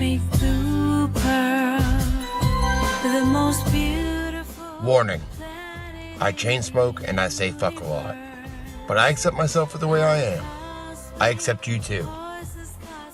me blue pearl, the most beautiful. Warning. I chain smoke and I say fuck a lot. But I accept myself for the way I am. I accept you too.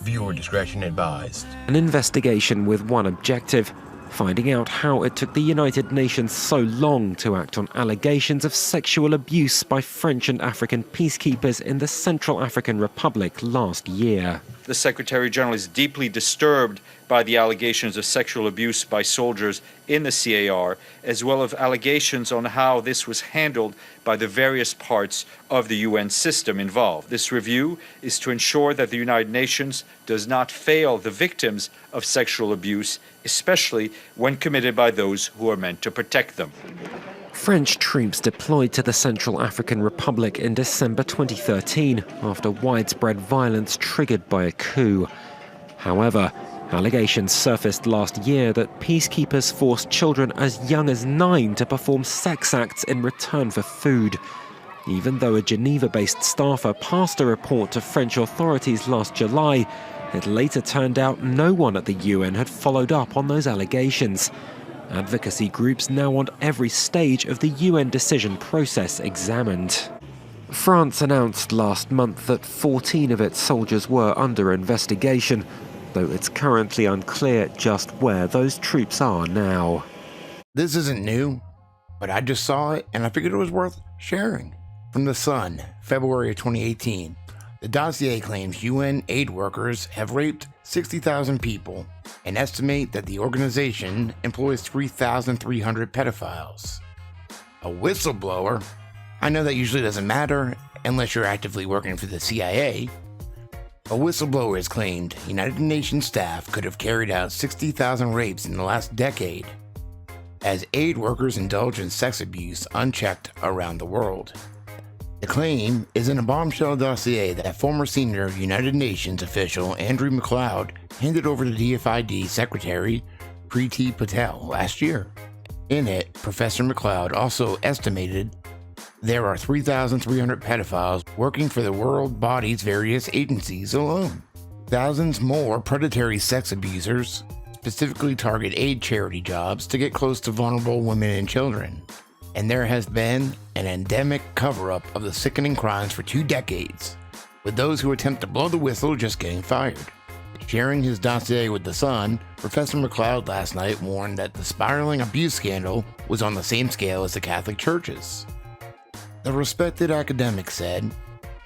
Viewer discretion advised. An investigation with one objective: finding out how it took the United Nations so long to act on allegations of sexual abuse by French and African peacekeepers in the Central African Republic last year. The Secretary-General is deeply disturbed by the allegations of sexual abuse by soldiers in the CAR, as well as allegations on how this was handled by the various parts of the UN system involved. This review is to ensure that the United Nations does not fail the victims of sexual abuse, especially when committed by those who are meant to protect them. French troops deployed to the Central African Republic in December 2013 after widespread violence triggered by a coup. However, allegations surfaced last year that peacekeepers forced children as young as 9 to perform sex acts in return for food. Even though a Geneva-based staffer passed a report to French authorities last July, it later turned out no one at the UN had followed up on those allegations. Advocacy groups now want every stage of the UN decision process examined. France announced last month that 14 of its soldiers were under investigation, though it's currently unclear just where those troops are now. This isn't new, but I just saw it and I figured it was worth sharing. From The Sun, February of 2018. The dossier claims UN aid workers have raped 60,000 people and estimate that the organization employs 3,300 pedophiles. A whistleblower? I know that usually doesn't matter unless you're actively working for the CIA. A whistleblower has claimed United Nations staff could have carried out 60,000 rapes in the last decade, as aid workers indulge in sex abuse unchecked around the world. The claim is in a bombshell dossier that former senior United Nations official Andrew McLeod handed over to DFID Secretary Priti Patel last year. In it, Professor McLeod also estimated there are 3,300 pedophiles working for the world body's various agencies alone. Thousands more predatory sex abusers specifically target aid charity jobs to get close to vulnerable women and children. And there has been an endemic cover-up of the sickening crimes for 2 decades, with those who attempt to blow the whistle just getting fired. Sharing his dossier with The Sun, Professor McLeod last night warned that the spiraling abuse scandal was on the same scale as the Catholic churches. The respected academic said,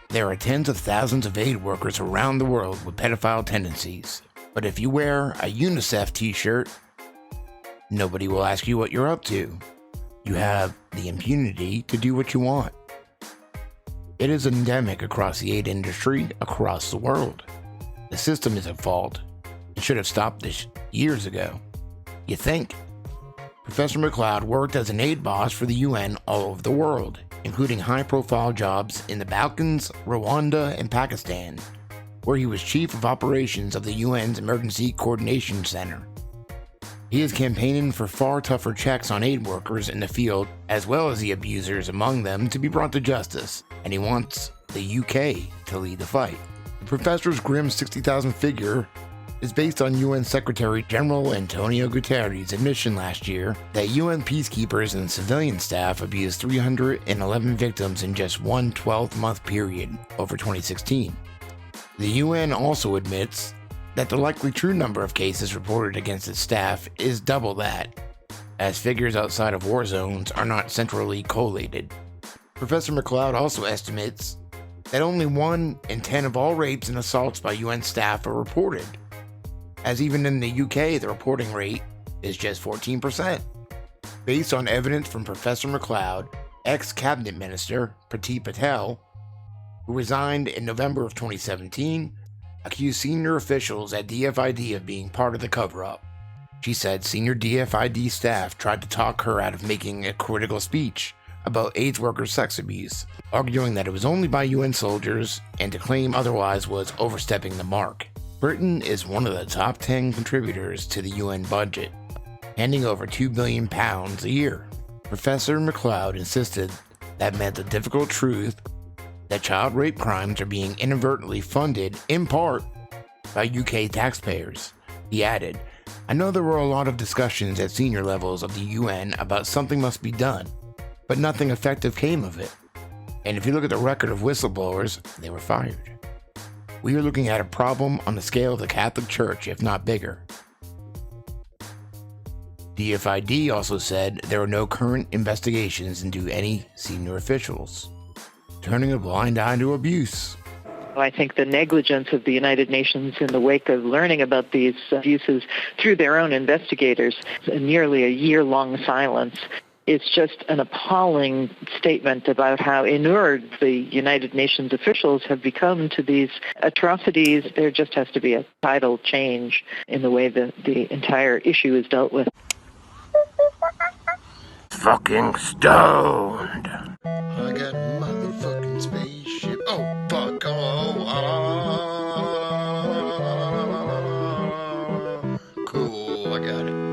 "There are tens of thousands of aid workers around the world with pedophile tendencies, but if you wear a UNICEF t-shirt, nobody will ask you what you're up to. You have the impunity to do what you want." It is endemic across the aid industry across the world. The system is at fault. It should have stopped this years ago. You think? Professor McLeod worked as an aid boss for the UN all over the world, including high-profile jobs in the Balkans, Rwanda, and Pakistan, where he was chief of operations of the UN's Emergency Coordination Center. He is campaigning for far tougher checks on aid workers in the field, as well as the abusers among them, to be brought to justice, and he wants the UK to lead the fight. The professor's grim 60,000 figure is based on UN Secretary General Antonio Guterres' admission last year that UN peacekeepers and civilian staff abused 311 victims in just one 12-month period over 2016. The UN also admits that the likely true number of cases reported against its staff is double that, as figures outside of war zones are not centrally collated. Professor McLeod also estimates that only 1 in 10 of all rapes and assaults by UN staff are reported, as even in the UK the reporting rate is just 14%. Based on evidence from Professor McLeod, ex-cabinet minister Priti Patel, who resigned in November of 2017, accused senior officials at DFID of being part of the cover-up. She said senior DFID staff tried to talk her out of making a critical speech about AIDS workers' sex abuse, arguing that it was only by UN soldiers, and to claim otherwise was overstepping the mark. Britain is one of the top 10 contributors to the UN budget, handing over £2 billion a year. Professor McLeod insisted that meant the difficult truth that child rape crimes are being inadvertently funded, in part, by UK taxpayers, He added, "I know there were a lot of discussions at senior levels of the UN about something must be done, but nothing effective came of it. And if you look at the record of whistleblowers, they were fired. We are looking at a problem on the scale of the Catholic Church, if not bigger." DFID also said there are no current investigations into any senior officials, turning a blind eye to abuse. I think the negligence of the United Nations in the wake of learning about these abuses through their own investigators, nearly a year-long silence, is just an appalling statement about how inured the United Nations officials have become to these atrocities. There just has to be a tidal change in the way that the entire issue is dealt with. Fucking stoned. I got motherfucking spaceship. Oh, fuck. Cool, I got it.